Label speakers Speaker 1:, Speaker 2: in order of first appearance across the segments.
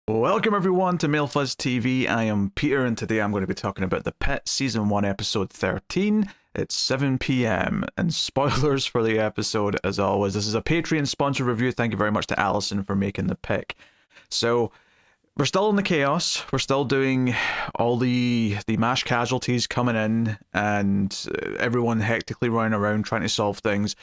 Speaker 1: Welcome everyone to MailFuzz TV. I am Peter and today I'm going to be talking about the Pitt Season 1 Episode 13. It's 7 p.m. and spoilers for the episode as always. This is a Patreon sponsored review. Thank you very much to Allison for making the pick. So we're still in the chaos. We're still doing all the mass casualties coming in and everyone hectically running around trying to solve things.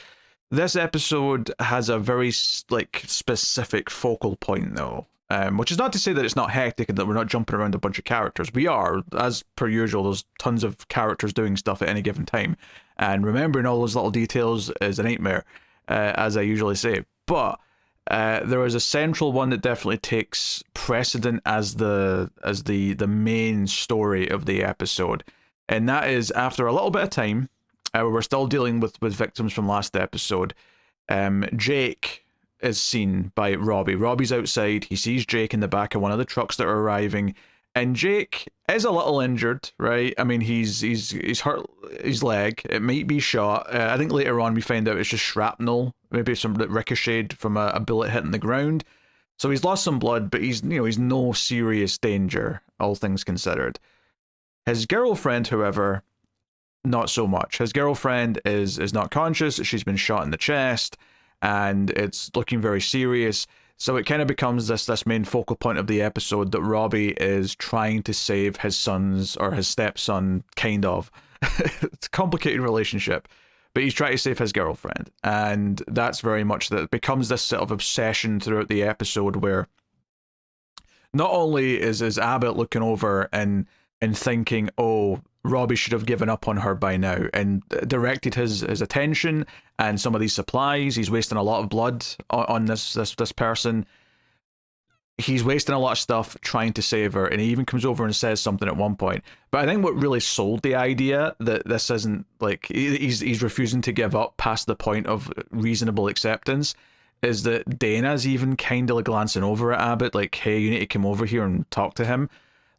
Speaker 1: This episode has a very specific focal point though. Which is not to say that it's not hectic and that we're not jumping around a bunch of characters. We are, as per usual, there's tons of characters doing stuff at any given time. And remembering all those little details is a nightmare, as I usually say. But there is a central one that definitely takes precedent as the main story of the episode. And that is after a little bit of time, we're still dealing with victims from last episode. Jake is seen by Robbie. Robbie's outside. He sees Jake in the back of one of the trucks that are arriving, and Jake is a little injured, right? I mean, he's hurt his leg. It might be shot. I think later on we find out it's just shrapnel, maybe some that ricocheted from a bullet hitting the ground. So he's lost some blood, but he's no serious danger, all things considered. His girlfriend, however, not so much. His girlfriend is not conscious. She's been shot in the chest, and it's looking very serious. So it kind of becomes this main focal point of the episode that Robbie is trying to save his son's or his stepson, kind of. It's a complicated relationship, but he's trying to save his girlfriend, and that's very much that. It becomes this sort of obsession throughout the episode where not only is Abbott looking over and thinking, oh, Robbie should have given up on her by now, and directed his attention and some of these supplies. He's wasting a lot of blood on this person. He's wasting a lot of stuff trying to save her, and he even comes over and says something at one point. But I think what really sold the idea that this isn't like he's refusing to give up past the point of reasonable acceptance is that Dana's even kind of like glancing over at Abbott, like, hey, you need to come over here and talk to him.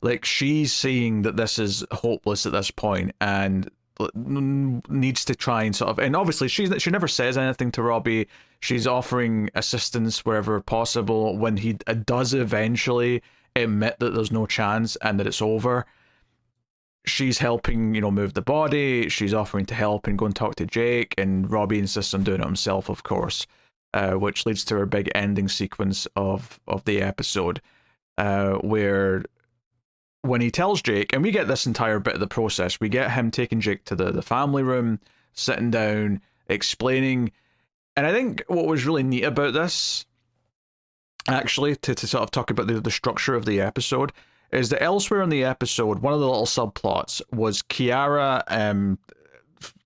Speaker 1: Like, she's seeing that this is hopeless at this point and needs to try and sort of, and obviously she never says anything to Robbie. She's offering assistance wherever possible. When he does eventually admit that there's no chance and that it's over, she's helping, move the body. She's offering to help and go and talk to Jake, and Robbie insists on doing it himself, of course, which leads to her big ending sequence of the episode, where when he tells Jake, and we get this entire bit of the process, we get him taking Jake to the family room, sitting down, explaining. And I think what was really neat about this, actually, to sort of talk about the structure of the episode, is that elsewhere in the episode, one of the little subplots was Kiara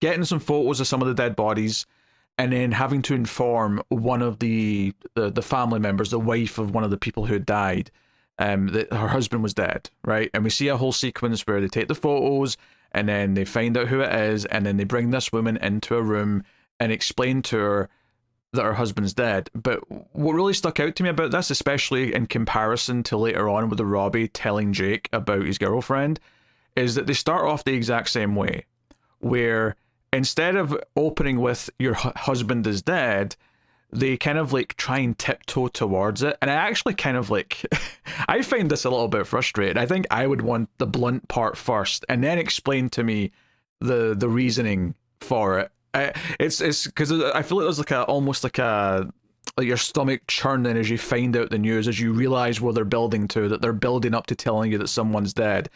Speaker 1: getting some photos of some of the dead bodies, and then having to inform one of the family members, the wife of one of the people who had died, that her husband was dead, right? And we see a whole sequence where they take the photos and then they find out who it is, and then they bring this woman into a room and explain to her that her husband's dead. But what really stuck out to me about this, especially in comparison to later on with the Robbie telling Jake about his girlfriend, is that they start off the exact same way, where instead of opening with your husband is dead, they kind of like try and tiptoe towards it. And I actually kind of like, I find this a little bit frustrating. I think I would want the blunt part first and then explain to me the reasoning for it. It's because I feel like there's like almost like your stomach churning as you find out the news, as you realize where they're building to, that they're building up to telling you that someone's dead.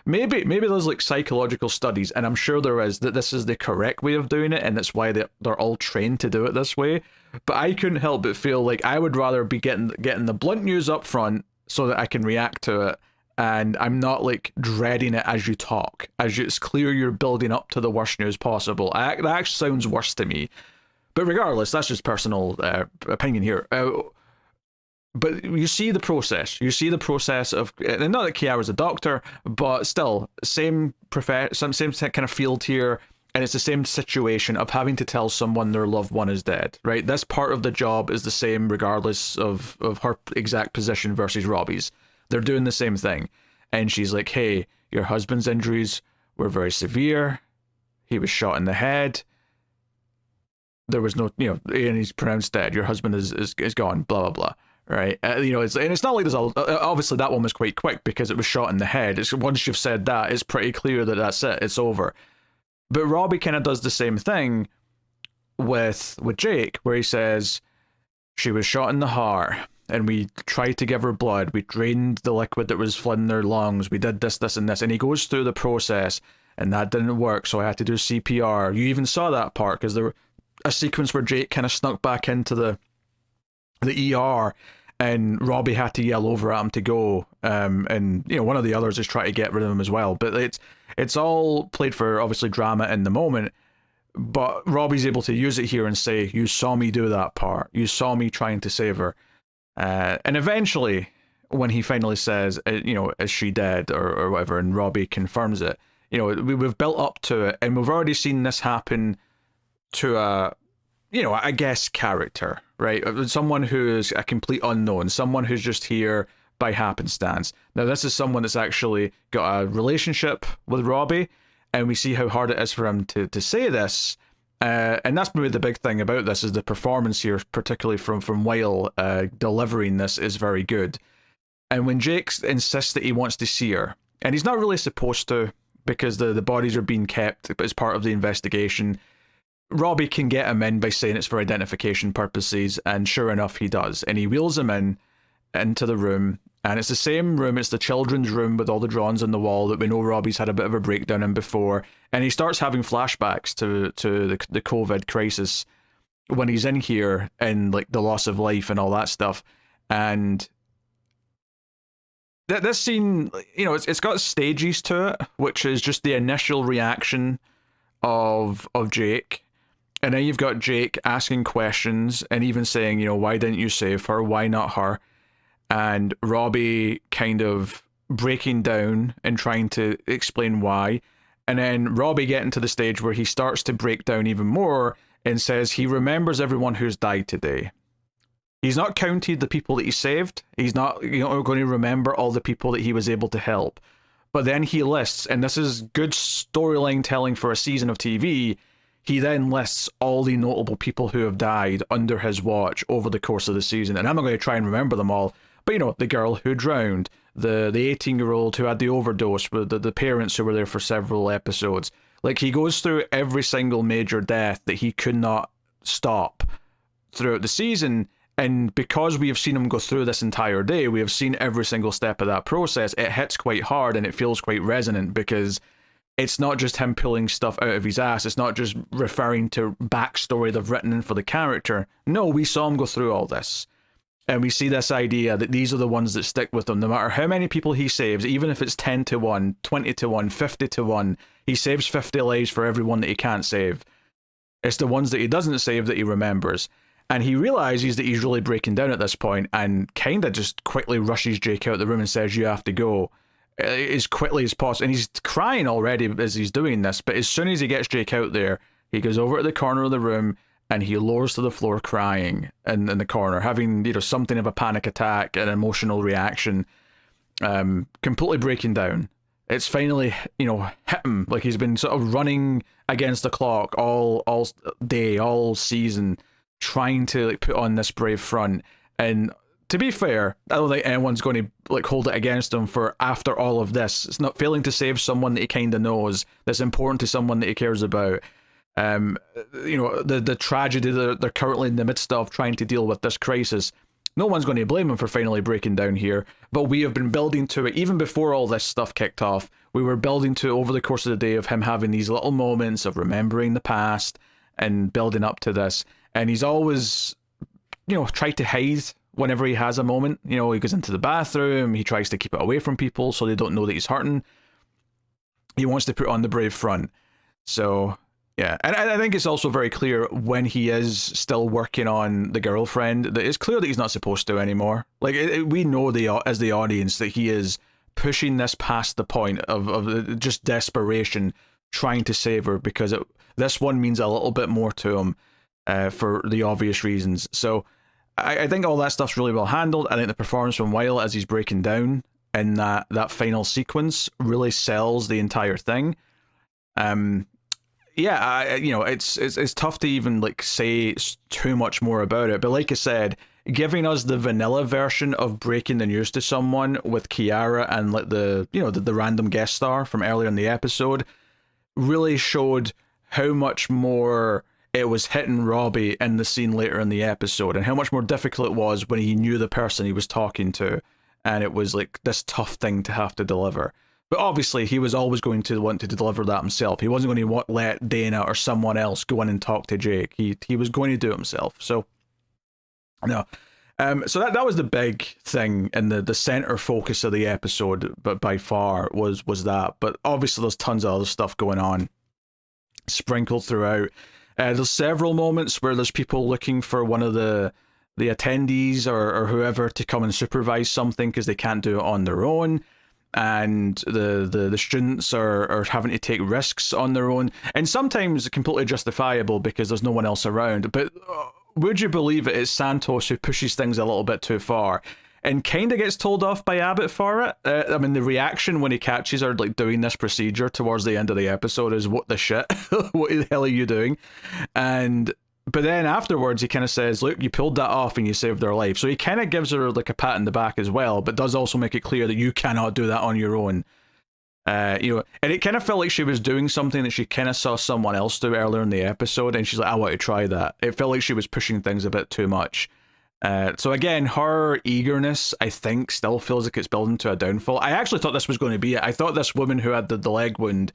Speaker 1: Maybe there's like psychological studies, and I'm sure there is, that this is the correct way of doing it, and that's why they're all trained to do it this way. But I couldn't help but feel like I would rather be getting the blunt news up front so that I can react to it, and I'm not like dreading it as you talk, it's clear you're building up to the worst news possible. That actually sounds worse to me. But regardless, that's just personal opinion here. But you see the process. You see the process of, and not that Kiara's a doctor, but still, same kind of field here, and it's the same situation of having to tell someone their loved one is dead, right? This part of the job is the same regardless of her exact position versus Robbie's. They're doing the same thing. And she's like, hey, your husband's injuries were very severe. He was shot in the head. There was no, and he's pronounced dead. Your husband is gone, blah, blah, blah. right? It's not like there's obviously that one was quite quick because it was shot in the head. It's once you've said that, it's pretty clear that that's it. It's over. But Robbie kind of does the same thing with Jake, where he says she was shot in the heart, and we tried to give her blood. We drained the liquid that was flooding their lungs. We did this, this, and this, and he goes through the process, and that didn't work. So I had to do CPR. You even saw that part because there was a sequence where Jake kind of snuck back into the ER, and Robbie had to yell over at him to go. And one of the others is trying to get rid of him as well. But it's all played for obviously drama in the moment. But Robbie's able to use it here and say, "You saw me do that part. You saw me trying to save her." And eventually, when he finally says, "Is she dead?" or whatever, and Robbie confirms it, we've built up to it, and we've already seen this happen to a guest character, right? Someone who is a complete unknown, someone who's just here by happenstance. Now, this is someone that's actually got a relationship with Robbie, and we see how hard it is for him to say this. And that's maybe the big thing about this, is the performance here, particularly from Weil, delivering this is very good. And when Jake insists that he wants to see her, and he's not really supposed to, because the bodies are being kept as part of the investigation, Robbie can get him in by saying it's for identification purposes, and sure enough, he does. And he wheels him into the room, and it's the same room. It's the children's room with all the drawings on the wall that we know Robbie's had a bit of a breakdown in before. And he starts having flashbacks to the COVID crisis when he's in here, and like the loss of life and all that stuff. And this scene, it's got stages to it, which is just the initial reaction of Jake. And then you've got Jake asking questions and even saying, why didn't you save her? Why not her? And Robbie kind of breaking down and trying to explain why. And then Robbie getting to the stage where he starts to break down even more and says he remembers everyone who's died today. He's not counted the people that he saved. He's not going to remember all the people that he was able to help. But then he lists, and this is good storyline telling for a season of TV, he then lists all the notable people who have died under his watch over the course of the season. And I'm not going to try and remember them all, but the girl who drowned, the 18-year-old who had the overdose, with the parents who were there for several episodes. Like, he goes through every single major death that he could not stop throughout the season. And because we have seen him go through this entire day, we have seen every single step of that process, it hits quite hard and it feels quite resonant, because it's not just him pulling stuff out of his ass. It's not just referring to backstory they've written in for the character. No, we saw him go through all this. And we see this idea that these are the ones that stick with him. No matter how many people he saves, even if it's 10 to 1, 20 to 1, 50 to 1, he saves 50 lives for everyone that he can't save. It's the ones that he doesn't save that he remembers. And he realizes that he's really breaking down at this point, and kind of just quickly rushes Jake out of the room and says, "You have to go," as quickly as possible. And he's crying already as he's doing this, but as soon as he gets Jake out there, he goes over to the corner of the room and he lowers to the floor crying in the corner, having something of a panic attack, an emotional reaction, completely breaking down. It's finally hit him. Like, he's been sort of running against the clock all day, all season, trying to put on this brave front. And to be fair, I don't think anyone's going to hold it against him for, after all of this, it's not failing to save someone that he kind of knows, that's important to someone that he cares about. The tragedy that they're currently in the midst of, trying to deal with this crisis. No one's going to blame him for finally breaking down here, but we have been building to it even before all this stuff kicked off. We were building to, over the course of the day, of him having these little moments of remembering the past and building up to this. And he's always, tried to hide whenever he has a moment. He goes into the bathroom, he tries to keep it away from people so they don't know that he's hurting. He wants to put on the brave front. So, yeah. And I think it's also very clear when he is still working on the girlfriend that it's clear that he's not supposed to anymore. Like, we know as the audience that he is pushing this past the point of just desperation, trying to save her, because this one means a little bit more to him. For the obvious reasons. So I think all that stuff's really well handled. I think the performance from Weil as he's breaking down in that final sequence really sells the entire thing. It's tough to even say too much more about it. But like I said, giving us the vanilla version of breaking the news to someone with Kiara and like the random guest star from earlier in the episode really showed how much more it was hitting Robbie in the scene later in the episode, and how much more difficult it was when he knew the person he was talking to, and it was like this tough thing to have to deliver. But obviously, he was always going to want to deliver that himself. He wasn't going to let Dana or someone else go in and talk to Jake. He was going to do it himself. So, no. So that was the big thing and the center focus of the episode, but by far was that. But obviously, there's tons of other stuff going on, sprinkled throughout. There's several moments where there's people looking for one of the attendees or whoever to come and supervise something because they can't do it on their own. And the students are having to take risks on their own, and sometimes completely justifiable because there's no one else around. But would you believe it's Santos who pushes things a little bit too far and kind of gets told off by Abbott for it? I mean, the reaction when he catches her like doing this procedure towards the end of the episode is, what the shit? What the hell are you doing? But then afterwards, he kind of says, look, you pulled that off and you saved their life. So he kind of gives her like a pat in the back as well, but does also make it clear that you cannot do that on your own. And it kind of felt like she was doing something that she kind of saw someone else do earlier in the episode, and she's like, I want to try that. It felt like she was pushing things a bit too much. So again, her eagerness, I think, still feels like it's building to a downfall. I actually thought this was going to be it. I thought this woman who had the leg wound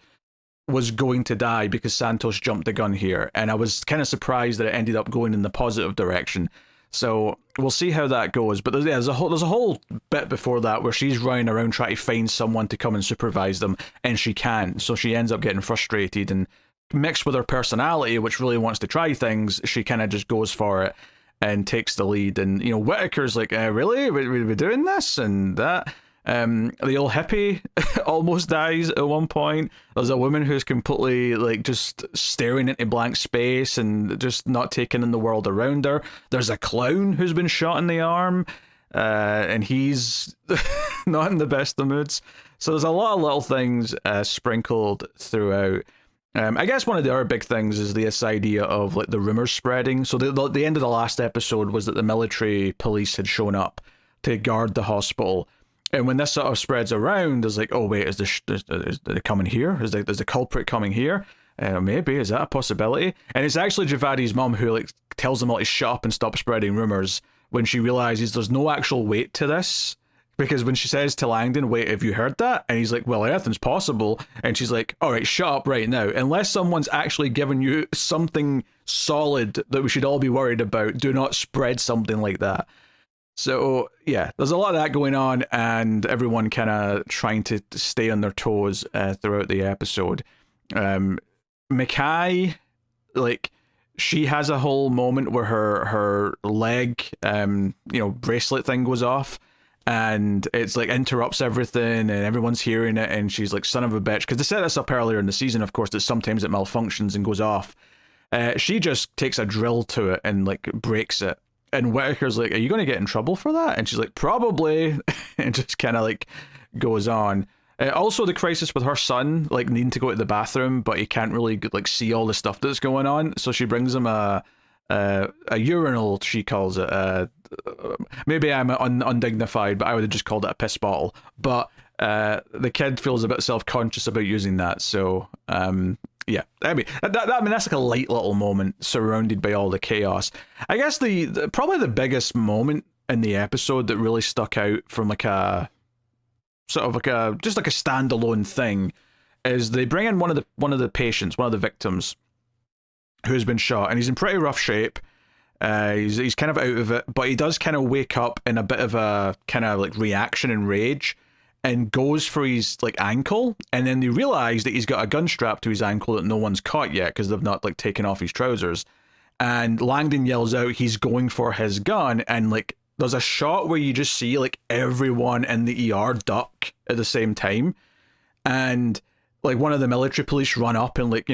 Speaker 1: was going to die because Santos jumped the gun here, and I was kind of surprised that it ended up going in the positive direction. So we'll see how that goes. But there's a whole bit before that where she's running around trying to find someone to come and supervise them, and she can't. So she ends up getting frustrated, and mixed with her personality, which really wants to try things, she kind of just goes for it and takes the lead. And Whitaker's like, really? We're doing this and that. The old hippie almost dies at one point. There's a woman who's completely like just staring into blank space and just not taking in the world around her. There's a clown who's been shot in the arm, and he's not in the best of moods. So there's a lot of little things sprinkled throughout. I guess one of the other big things is this idea of like the rumors spreading. So the end of the last episode was that the military police had shown up to guard the hospital. And when this sort of spreads around, there's like, oh wait, is they coming here? Is the culprit coming here? Maybe, is that a possibility? And it's actually Javadi's mum who like tells them all to shut up and stop spreading rumors when she realizes there's no actual weight to this. Because when she says to Langdon, wait, have you heard that? And he's like, well, anything's possible. And she's like, all right, shut up right now. Unless someone's actually given you something solid that we should all be worried about, do not spread something like that. So, yeah, there's a lot of that going on, and everyone kind of trying to stay on their toes throughout the episode. Mikhail, like, she has a whole moment where her leg, bracelet thing goes off, and it's like interrupts everything, and everyone's hearing it, and she's like, son of a bitch. Because they set this up earlier in the season, of course, that sometimes it malfunctions and goes off. She just takes a drill to it and, like, breaks it. And Whitaker's like, are you going to get in trouble for that? And she's like, probably. And just kind of like goes on. Also, the crisis with her son, like needing to go to the bathroom, but he can't really like see all the stuff that's going on. So she brings him a urinal, she calls it. Maybe I'm undignified, but I would have just called it a piss bottle. But the kid feels a bit self-conscious about using that. So, yeah, I mean that's like a light little moment surrounded by all the chaos. I guess probably the biggest moment in the episode that really stuck out from like a sort of like a just like a standalone thing is they bring in one of the patients, one of the victims who's been shot, and he's in pretty rough shape. He's kind of out of it, but he does kind of wake up in a bit of a kind of like reaction and rage, and goes for his like ankle, and then they realize that he's got a gun strapped to his ankle that no one's caught yet because they've not like taken off his trousers. And Langdon yells out he's going for his gun, and like there's a shot where you just see like everyone in the ER duck at the same time, and like one of the military police run up and like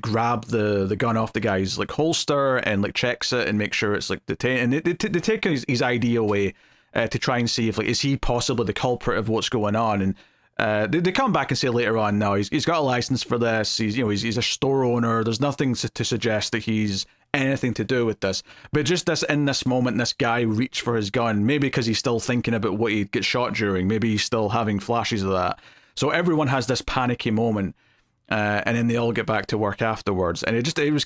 Speaker 1: grab the gun off the guy's like holster and like checks it and make sure it's like detained, and they take his ID away. To try and see if like is he possibly the culprit of what's going on, and they come back and say later on, no, he's got a license for this. He's a store owner. There's nothing to suggest that he's anything to do with this. But just this, in this moment, this guy reached for his gun, maybe because he's still thinking about what he'd get shot during. Maybe he's still having flashes of that. So everyone has this panicky moment, and then they all get back to work afterwards. And it was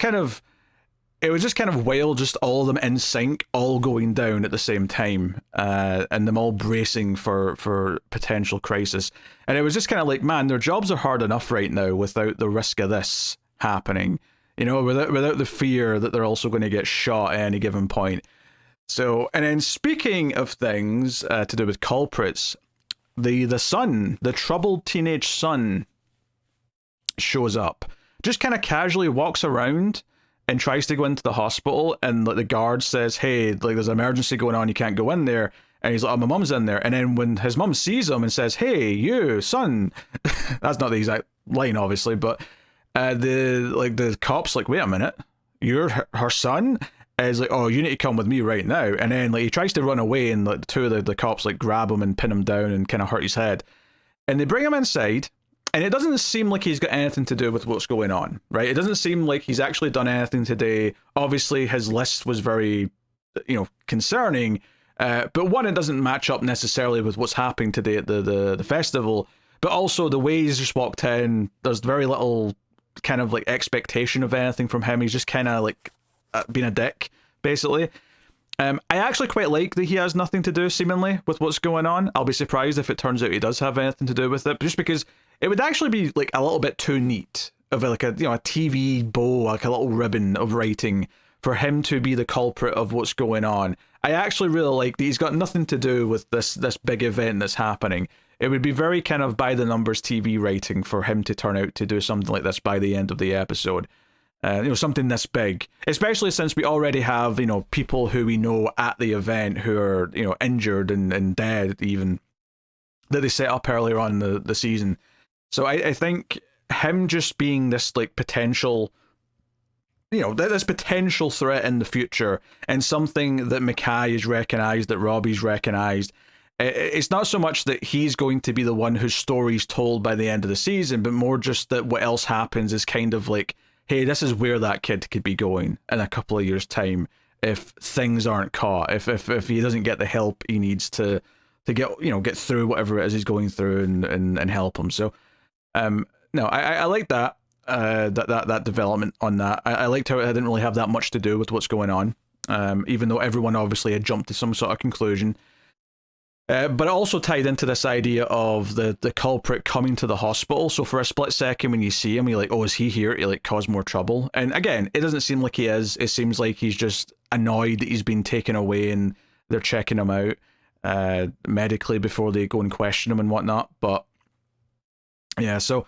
Speaker 1: just kind of wild, just all of them in sync, all going down at the same time, and them all bracing for potential crisis. And it was just kind of like, man, their jobs are hard enough right now without the risk of this happening. You know, without the fear that they're also going to get shot at any given point. So, and then speaking of things to do with culprits, the son, the troubled teenage son, shows up. Just kind of casually walks around and tries to go into the hospital, and like the guard says, hey, like there's an emergency going on, you can't go in there. And he's like, oh, my mum's in there. And then when his mum sees him and says, hey, you, son, that's not the exact line, obviously, but the cop's like, wait a minute, you're her son? And he's like, oh, you need to come with me right now. And then like he tries to run away, and like two of the cops like grab him and pin him down and kind of hurt his head. And they bring him inside, and it doesn't seem like he's got anything to do with what's going on, right? It doesn't seem like he's actually done anything today. Obviously, his list was very, concerning. But one, it doesn't match up necessarily with what's happening today at the festival. But also the way he's just walked in, there's very little kind of like expectation of anything from him. He's just kind of like being a dick, basically. I actually quite like that he has nothing to do, seemingly, with what's going on. I'll be surprised if it turns out he does have anything to do with it, just because it would actually be like a little bit too neat of like a TV bow, like a little ribbon of writing for him to be the culprit of what's going on. I actually really like that he's got nothing to do with this big event that's happening. It would be very kind of by the numbers TV writing for him to turn out to do something like this by the end of the episode. Something this big, especially since we already have, people who we know at the event who are, injured and dead even, that they set up earlier on in the season. So I think him just being this like potential, this potential threat in the future, and something that Mackay has recognized, that Robbie's recognized. It's not so much that he's going to be the one whose story's told by the end of the season, but more just that what else happens is kind of like, hey, this is where that kid could be going in a couple of years' time if things aren't caught, if he doesn't get the help he needs to get through whatever it is he's going through and help him. So, no, I like that development on that. I liked how it didn't really have that much to do with what's going on, even though everyone obviously had jumped to some sort of conclusion. But it also tied into this idea of the culprit coming to the hospital. So for a split second when you see him, you're like, oh, is he here to like cause more trouble? And again, it doesn't seem like he is. It seems like he's just annoyed that he's been taken away and they're checking him out medically before they go and question him and whatnot. But yeah, so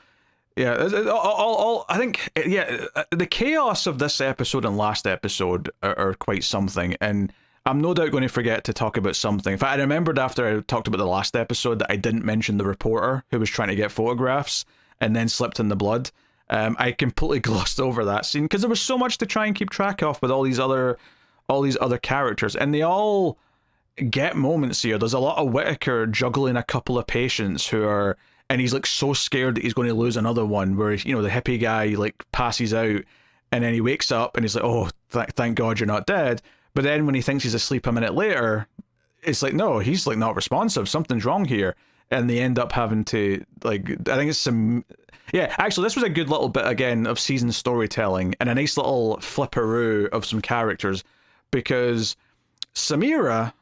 Speaker 1: yeah, all I think, yeah, the chaos of this episode and last episode are quite something. And I'm no doubt going to forget to talk about something. In fact, I remembered after I talked about the last episode that I didn't mention the reporter who was trying to get photographs and then slipped in the blood. I completely glossed over that scene because there was so much to try and keep track of with all these other characters, and they all get moments here. There's a lot of Whittaker juggling a couple of patients who are, and he's like so scared that he's going to lose another one, where the hippie guy like passes out and then he wakes up and he's like, oh, thank God you're not dead. But then when he thinks he's asleep a minute later, it's like, no, he's like not responsive. Something's wrong here. And they end up having to, like, I think it's some... Yeah, actually, this was a good little bit, again, of season storytelling and a nice little flipperoo of some characters, because Samira,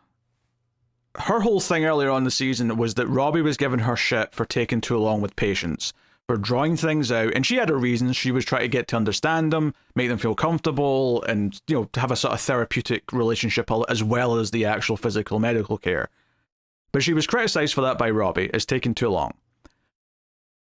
Speaker 1: her whole thing earlier on in the season was that Robbie was giving her shit for taking too long with patients, for drawing things out, and she had her reasons. She was trying to get to understand them, make them feel comfortable, and to have a sort of therapeutic relationship as well as the actual physical medical care. But she was criticised for that by Robbie as taking too long.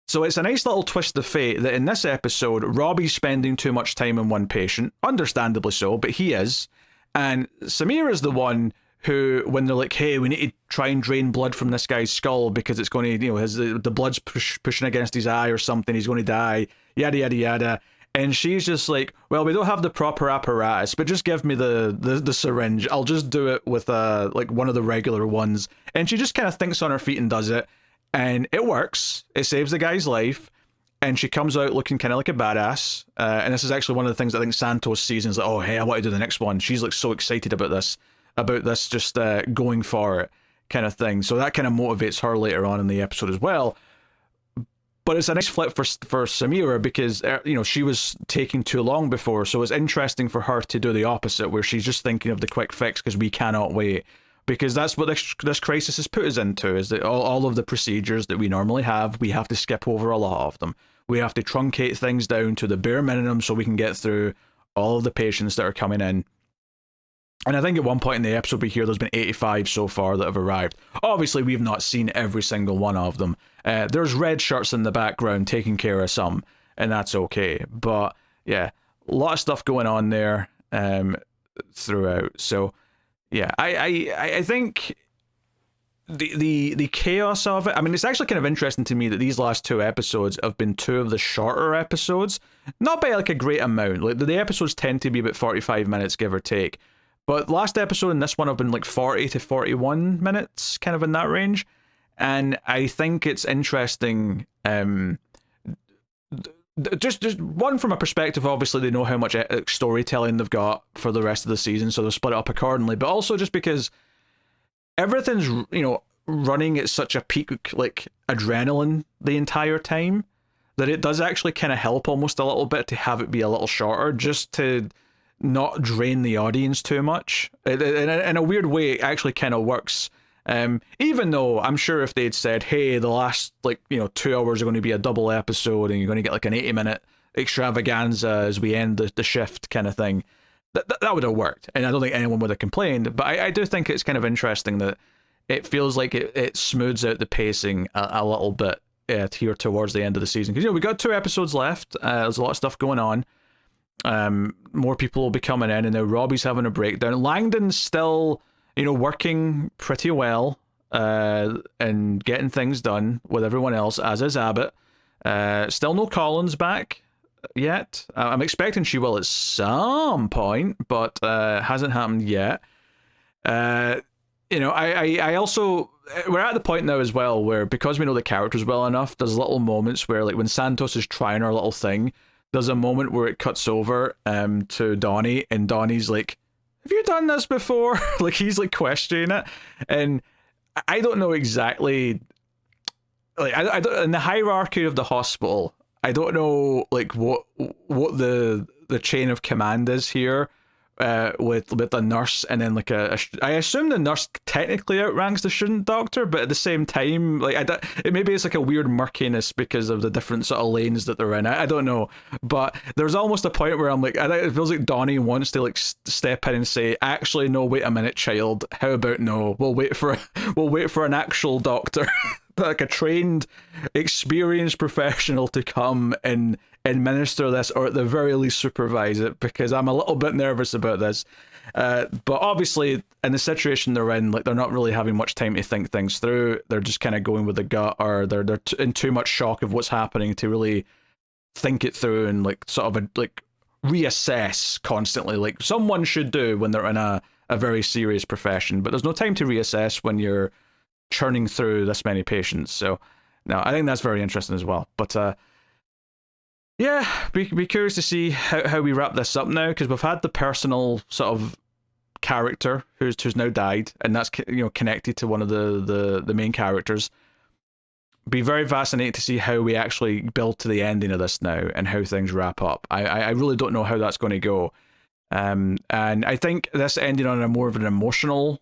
Speaker 1: So it's a nice little twist of fate that in this episode, Robbie's spending too much time on one patient, understandably so, but he is, and Samira's the one who, when they're like, hey, we need to try and drain blood from this guy's skull because it's going to, the blood's pushing against his eye or something, he's going to die, yada, yada, yada. And she's just like, well, we don't have the proper apparatus, but just give me the syringe. I'll just do it with like one of the regular ones. And she just kind of thinks on her feet and does it. And it works. It saves the guy's life. and she comes out looking kind of like a badass. And this is actually one of the things I think Santos sees and is like, oh, hey, I want to do the next one. She's like so excited about this just going for it kind of thing. So that kind of motivates her later on in the episode as well. But it's a nice flip for Samira because, she was taking too long before. So it's interesting for her to do the opposite, where she's just thinking of the quick fix because we cannot wait. Because that's what this crisis has put us into, is that all of the procedures that we normally have, we have to skip over a lot of them. We have to truncate things down to the bare minimum so we can get through all of the patients that are coming in. And I think at one point in the episode we hear there's been 85 so far that have arrived. Obviously, we've not seen every single one of them. There's red shirts in the background taking care of some, and that's okay. But yeah, a lot of stuff going on there throughout. So yeah, I think the chaos of it. I mean, it's actually kind of interesting to me that these last two episodes have been two of the shorter episodes, not by like a great amount. Like the episodes tend to be about 45 minutes, give or take. But last episode and this one have been like 40 to 41 minutes, kind of in that range. And I think it's interesting. Just one from a perspective, obviously they know how much storytelling they've got for the rest of the season, so they'll split it up accordingly. But also just because everything's, running at such a peak, like, adrenaline the entire time, that it does actually kind of help almost a little bit to have it be a little shorter, just to not drain the audience too much. In a weird way, it actually kind of works. Even though I'm sure if they'd said, hey, the last 2 hours are going to be a double episode and you're going to get like an 80-minute extravaganza as we end the shift kind of thing, that would have worked, and I don't think anyone would have complained. But I do think it's kind of interesting that it feels like it smooths out the pacing a little bit here towards the end of the season, because we got 2 episodes left. There's a lot of stuff going on. More people will be coming in, and now Robbie's having a breakdown. Langdon's still working pretty well and getting things done with everyone else, as is Abbott. Still no Collins back yet. I'm expecting she will at some point, but hasn't happened yet. I also, we're at the point now as well where, because we know the characters well enough, there's little moments where, like, when Santos is trying her little thing, there's a moment where it cuts over to Donnie, and Donnie's like, have you done this before? Like, he's like questioning it, and I don't know exactly, like, I don't, in the hierarchy of the hospital, I don't know like what the chain of command is here with the nurse, and then like I assume the nurse technically outranks the student doctor, but at the same time, like, maybe it's like a weird murkiness because of the different sort of lanes that they're in. I don't know, but there's almost a point where I'm like, it feels like Donnie wants to like step in and say, actually, no, wait a minute, child. How about no? We'll wait for an actual doctor, like a trained, experienced professional to come and administer this, or at the very least supervise it, because I'm a little bit nervous about this. But obviously, in the situation they're in, like, they're not really having much time to think things through. They're just kind of going with the gut, or they're in too much shock of what's happening to really think it through and like sort of like reassess constantly, like someone should do when they're in a very serious profession. But there's no time to reassess when you're churning through this many patients. So no, I think that's very interesting as well. But yeah, be curious to see how we wrap this up now, because we've had the personal sort of character who's now died, and that's connected to one of the main characters. Be very fascinating to see how we actually build to the ending of this now and how things wrap up. I really don't know how that's going to go, and I think this ending on a more of an emotional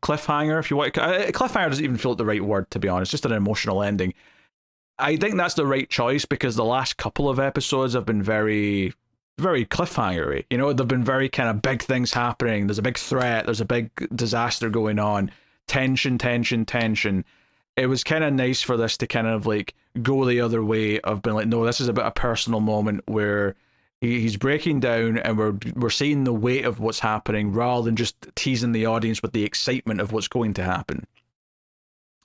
Speaker 1: cliffhanger, if you want. Cliffhanger doesn't even feel like the right word, to be honest. Just an emotional ending. I think that's the right choice, because the last couple of episodes have been very, very cliffhangery. They've been very kind of big things happening. There's a big threat. There's a big disaster going on. Tension. It was kind of nice for this to kind of like go the other way of being like, no, this is about a personal moment where he's breaking down, and we're seeing the weight of what's happening rather than just teasing the audience with the excitement of what's going to happen.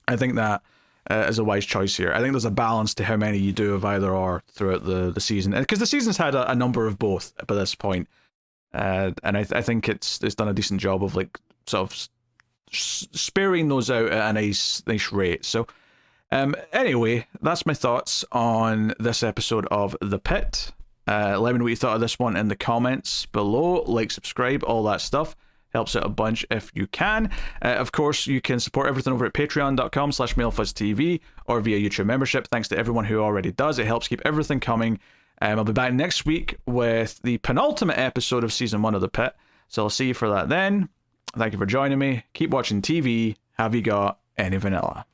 Speaker 1: I think that is a wise choice here. I think there's a balance to how many you do of either or throughout the season, because the season's had a number of both by this point, and I think it's done a decent job of like sort of sparing those out at a nice rate. So Anyway, that's my thoughts on this episode of The Pit. Let me know what you thought of this one in the comments below. Like, subscribe, all that stuff. Helps out a bunch if you can. Of course, you can support everything over at patreon.com/MailFuzzTV or via YouTube membership. Thanks to everyone who already does. It helps keep everything coming. I'll be back next week with the penultimate episode of Season 1 of The Pit. So I'll see you for that then. Thank you for joining me. Keep watching TV. Have you got any vanilla?